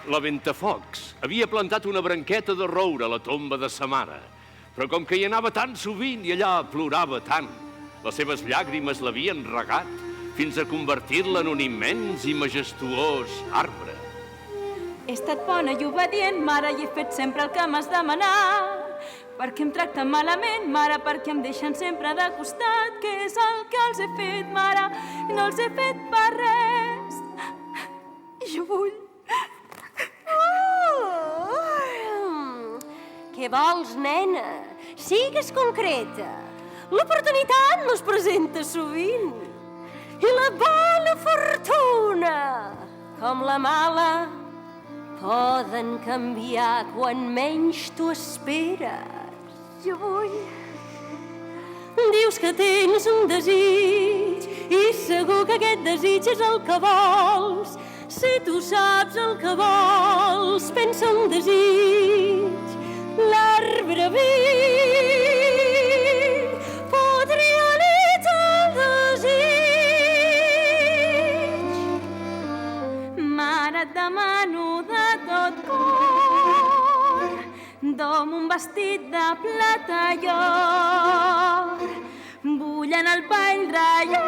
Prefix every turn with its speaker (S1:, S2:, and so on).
S1: La Ventafocs havia plantat una branqueta de roure a la tomba de sa mare, però com que hi anava tan sovint i allà plorava tant, les seves llàgrimes l'havien regat fins a convertir-la en un immens i majestuós arbre.
S2: He estat bona i obedient, mare, i he fet sempre el que m'has demanat. Per què em tracten malament, mare? Per què em deixen sempre de costat? Què és el que els he fet, mare? No els he fet per res. Jo vull...
S3: Què vols, nena? Sigues concreta. L'oportunitat no es presenta sovint. I la bona fortuna, com la mala, poden canviar quan menys t'ho esperes.
S2: Jo vull...
S3: Dius que tens un desig i segur que aquest desig és el que vols. Si tu saps el que vols, pensa un desig. L'arbre viu pot realitzar el desig.
S2: Mare, et demano de tot cor, dom un vestit de plata i or, vull en el ball reial.